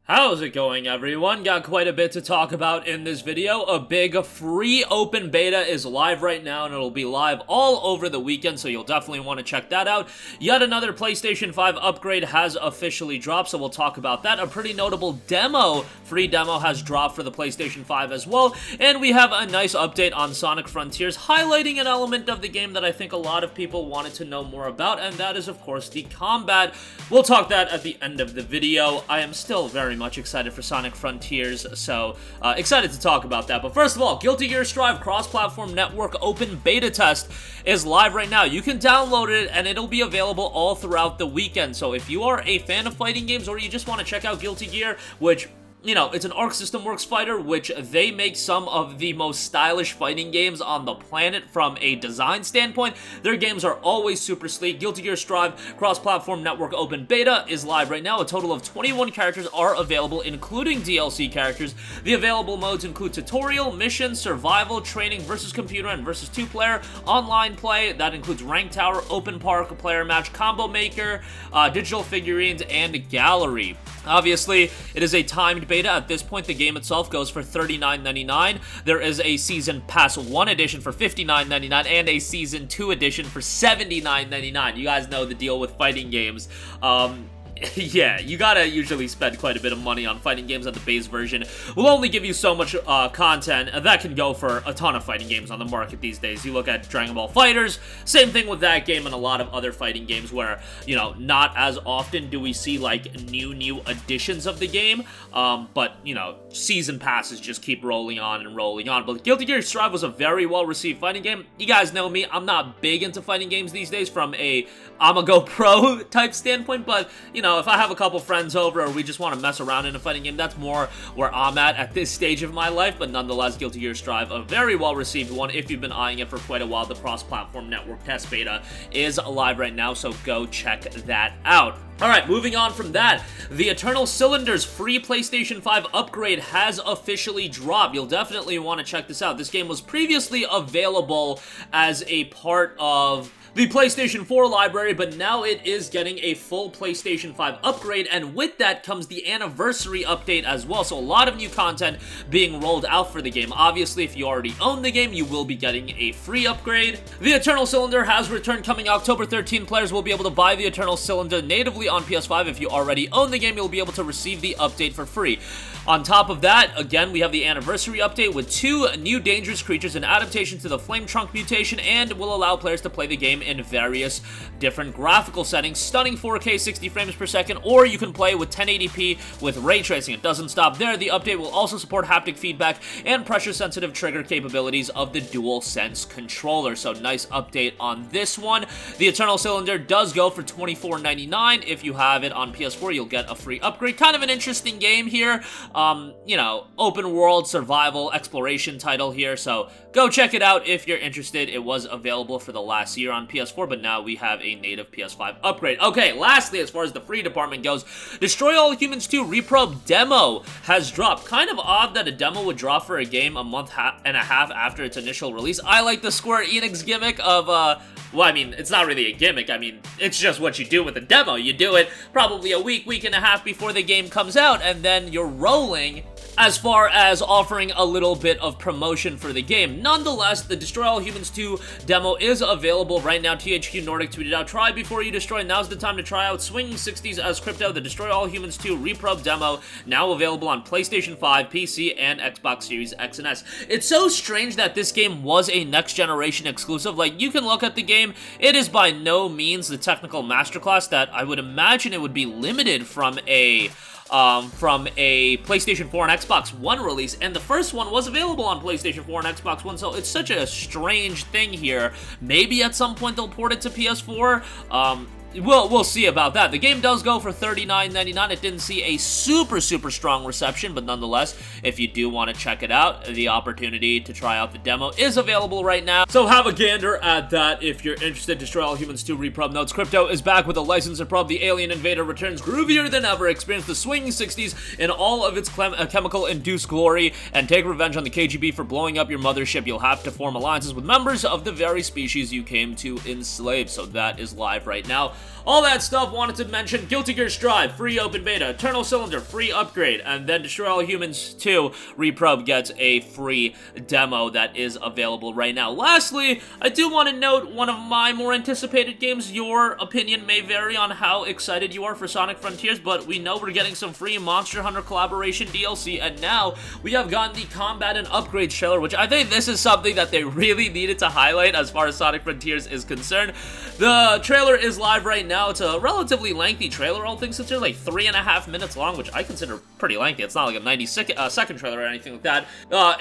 How's it going, everyone? Got quite a bit to talk about in this video. A big free open beta is live right now, and it'll be live all over the weekend, so you'll definitely want to check that out. Yet another PlayStation 5 upgrade has officially dropped, so we'll talk about that. A pretty notable free demo has dropped for the PlayStation 5 as well, and we have a nice update on Sonic Frontiers, highlighting an element of the game that I think a lot of people wanted to know more about, and that is, of course, the combat. We'll talk that at the end of the video. I am still very much excited for Sonic Frontiers, so excited to talk about that. But first of all, Guilty Gear Strive cross-platform network open beta test is live right now. You can download it, and it'll be available all throughout the weekend. So if you are a fan of fighting games, or you just want to check out Guilty Gear, which, you know, it's an Arc System Works fighter, which they make some of the most stylish fighting games on the planet from a design standpoint. Their games are always super sleek. Guilty Gear Strive cross-platform network open beta is live right now. A total of 21 characters are available, including DLC characters. The available modes include tutorial, mission, survival, training, versus computer, and versus two-player, online play. That includes Rank Tower, Open Park, Player Match, Combo Maker, digital figurines, and gallery. Obviously, it is a timed beta. At this point, the game itself goes for $39.99. There is a Season Pass 1 edition for $59.99 and a Season 2 edition for $79.99. You guys know the deal with fighting games. Yeah, you gotta usually spend quite a bit of money on fighting games, and the base version will only give you so much content that can go for a ton of fighting games on the market these days. You look at Dragon Ball FighterZ, same thing with that game and a lot of other fighting games where, you know, not as often do we see, like, new editions of the game, but, you know, season passes just keep rolling on and rolling on. But Guilty Gear Strive was a very well-received fighting game. You guys know me, I'm not big into fighting games these days from a I'ma go pro type standpoint, but, you know, if I have a couple friends over or we just want to mess around in a fighting game, that's more where I'm at this stage of my life. But nonetheless, Guilty Gear Strive, a very well-received one. If you've been eyeing it for quite a while, the cross-platform network test beta is live right now, so go check that out. Alright, moving on from that, the Eternal Cylinders free PlayStation 5 upgrade has officially dropped. You'll definitely want to check this out. This game was previously available as a part of the PlayStation 4 library, but now it is getting a full PlayStation 5 upgrade, and with that comes the anniversary update as well, so a lot of new content being rolled out for the game. Obviously, if you already own the game, you will be getting a free upgrade. The Eternal Cylinder has returned coming October 13. Players will be able to buy the Eternal Cylinder natively on PS5. If you already own the game, you'll be able to receive the update for free. On top of that, again, we have the anniversary update with 2 new dangerous creatures, an adaptation to the Flame Trunk mutation, and will allow players to play the game in various different graphical settings, stunning 4K 60 frames per second, or you can play with 1080p with ray tracing. It doesn't stop there. The update will also support haptic feedback and pressure-sensitive trigger capabilities of the DualSense controller, so nice update on this one. The Eternal Cylinder does go for $24.99. If you have it on PS4, you'll get a free upgrade. Kind of an interesting game here. You know, open world survival exploration title here, so go check it out if you're interested. It was available for the last year on PS4, but now we have a native PS5 upgrade. Okay, lastly, as far as the free department goes, Destroy All Humans 2 Reprobed demo has dropped. Kind of odd that a demo would drop for a game a month and a half after its initial release. I like the Square Enix gimmick of, well, I mean, it's not really a gimmick. I mean, it's just what you do with a demo. You do it probably a week and a half before the game comes out, and then you're rolling as far as offering a little bit of promotion for the game. Nonetheless, the Destroy All Humans 2 demo is available right now. THQ Nordic tweeted out, "Try before you destroy. Now's the time to try out Swinging 60s as Crypto, the Destroy All Humans 2 Reprobed demo, now available on PlayStation 5, PC, and Xbox Series X and S." It's so strange that this game was a next-generation exclusive. Like, you can look at the game, it is by no means the technical masterclass that I would imagine it would be limited from a PlayStation 4 and Xbox One release, and the first one was available on PlayStation 4 and Xbox One, so it's such a strange thing here. Maybe at some point they'll port it to PS4. We'll see about that. The game does go for $39.99. It didn't see a super strong reception, but nonetheless, if you do want to check it out, the opportunity to try out the demo is available right now. So have a gander at that if you're interested. Destroy All Humans 2 Reprobed notes, Crypto is back with a license to probe. The alien invader returns groovier than ever. Experience the swinging 60s in all of its chemical-induced glory, and take revenge on the KGB for blowing up your mothership. You'll have to form alliances with members of the very species you came to enslave. So that is live right now. all that stuff. Wanted to mention Guilty Gear Strive, free open beta, Eternal Cylinder, free upgrade, and then Destroy All Humans 2, Reprobed gets a free demo that is available right now. Lastly, I do want to note one of my more anticipated games. Your opinion may vary on how excited you are for Sonic Frontiers, but we know we're getting some free Monster Hunter collaboration DLC, and now we have gotten the combat and upgrades trailer, which I think this is something that they really needed to highlight as far as Sonic Frontiers is concerned. The trailer is live right now. It's a relatively lengthy trailer, all things considered, like 3.5 minutes long, which I consider pretty lengthy. It's not like a 90-second trailer or anything like that.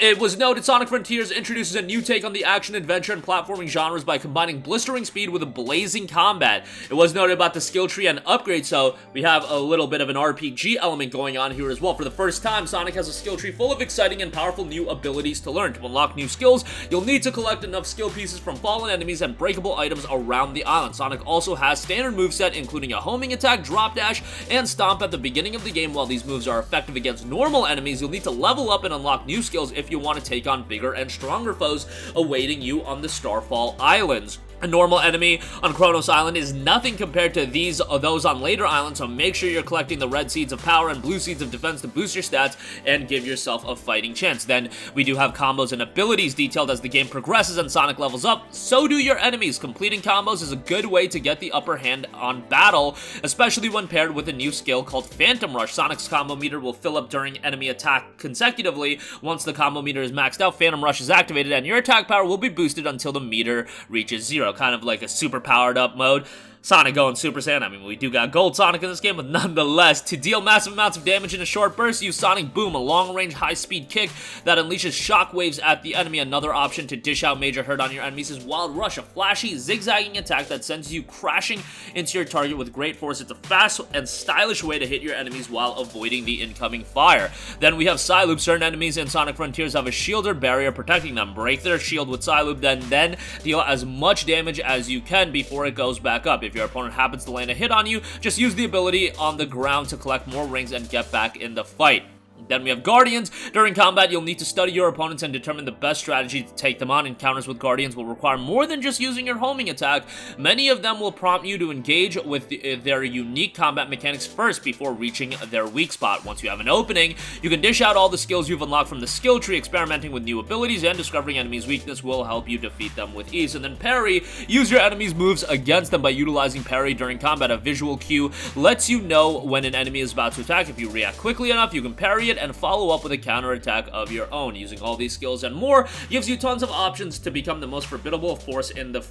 It was noted Sonic Frontiers introduces a new take on the action, adventure, and platforming genres by combining blistering speed with a blazing combat. It was noted about the skill tree and upgrade, so we have a little bit of an RPG element going on here as well. For the first time, Sonic has a skill tree full of exciting and powerful new abilities to learn. To unlock new skills, you'll need to collect enough skill pieces from fallen enemies and breakable items around the island. Sonic also has standard moveset, including a homing attack, drop dash, and stomp at the beginning of the game. While these moves are effective against normal enemies, you'll need to level up and unlock new skills if you want to take on bigger and stronger foes awaiting you on the Starfall Islands. A normal enemy on Kronos Island is nothing compared to those on later islands, so make sure you're collecting the red seeds of power and blue seeds of defense to boost your stats and give yourself a fighting chance. Then we do have combos and abilities detailed as the game progresses and Sonic levels up. So do your enemies. Completing combos is a good way to get the upper hand on battle, especially when paired with a new skill called Phantom Rush. Sonic's combo meter will fill up during enemy attack consecutively. Once the combo meter is maxed out, Phantom Rush is activated and your attack power will be boosted until the meter reaches 0. Kind of like a super powered up mode. Sonic going Super Saiyan. I mean, we do got Gold Sonic in this game, but nonetheless, to deal massive amounts of damage in a short burst, use Sonic Boom, a long-range, high-speed kick that unleashes shockwaves at the enemy. Another option to dish out major hurt on your enemies is Wild Rush, a flashy, zigzagging attack that sends you crashing into your target with great force. It's a fast and stylish way to hit your enemies while avoiding the incoming fire. Then we have Psyloop. Certain enemies in Sonic Frontiers have a shield or barrier protecting them. Break their shield with Psyloop, then deal as much damage as you can before it goes back up. If your opponent happens to land a hit on you, just use the ability on the ground to collect more rings and get back in the fight. Then we have Guardians. During combat, you'll need to study your opponents and determine the best strategy to take them on. Encounters with Guardians will require more than just using your homing attack. Many of them will prompt you to engage with their unique combat mechanics first before reaching their weak spot. Once you have an opening, you can dish out all the skills you've unlocked from the skill tree. Experimenting with new abilities and discovering enemies' weakness will help you defeat them with ease. And then Parry. Use your enemies' moves against them by utilizing Parry during combat. A visual cue lets you know when an enemy is about to attack. If you react quickly enough, you can parry it and follow up with a counterattack of your own. Using all these skills and more gives you tons of options to become the most formidable force in the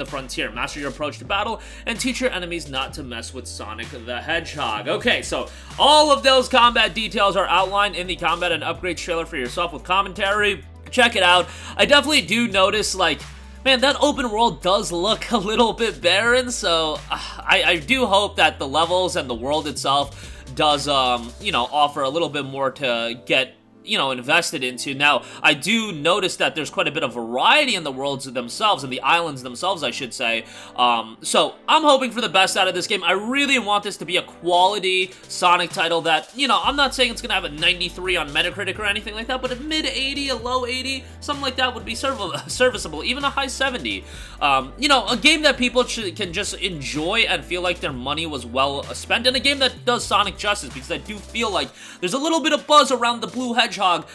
frontier. Master your approach to battle and teach your enemies not to mess with Sonic the Hedgehog. Okay, so all of those combat details are outlined in the combat and upgrades trailer for yourself with commentary. Check it out. I definitely do notice, like, man, that open world does look a little bit barren, so I do hope that the levels and the world itself does, offer a little bit more to get, invested into. Now, I do notice that there's quite a bit of variety in the worlds themselves, and the islands themselves, I should say. So, I'm hoping for the best out of this game. I really want this to be a quality Sonic title that, I'm not saying it's going to have a 93 on Metacritic or anything like that, but a mid-80, a low 80, something like that would be serviceable, even a high 70. A game that people can just enjoy and feel like their money was well spent, and a game that does Sonic justice, because I do feel like there's a little bit of buzz around the Blue Hedgehog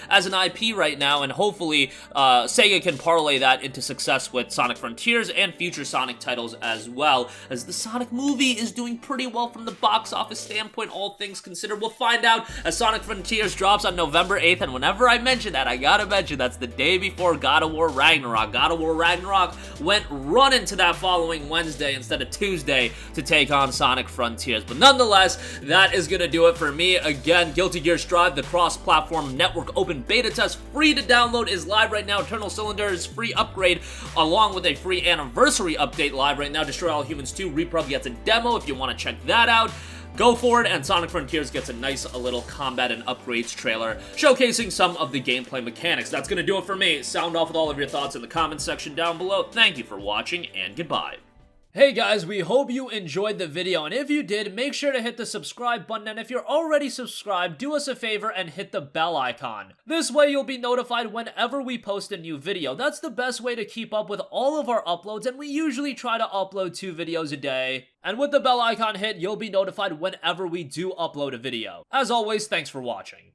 as an IP right now, and hopefully Sega can parlay that into success with Sonic Frontiers and future Sonic titles as well, as the Sonic movie is doing pretty well from the box office standpoint, all things considered. We'll find out as Sonic Frontiers drops on November 8th, and whenever I mention that, I gotta mention that's the day before God of War Ragnarok. God of War Ragnarok went running to that following Wednesday instead of Tuesday to take on Sonic Frontiers. But nonetheless, that is gonna do it for me. Again, Guilty Gear Strive, the cross-platform network open beta test, free to download, is live right now. Eternal Cylinder is free upgrade along with a free anniversary update live right now. Destroy All Humans 2 Reprobed gets a demo if you want to check that out. Go for it, and Sonic Frontiers gets a nice little combat and upgrades trailer showcasing some of the gameplay mechanics. That's going to do it for me. Sound off with all of your thoughts in the comments section down below. Thank you for watching, and goodbye. Hey guys, we hope you enjoyed the video, and if you did, make sure to hit the subscribe button, and if you're already subscribed, do us a favor and hit the bell icon. This way you'll be notified whenever we post a new video. That's the best way to keep up with all of our uploads, and we usually try to upload 2 videos a day. And with the bell icon hit, you'll be notified whenever we do upload a video. As always, thanks for watching.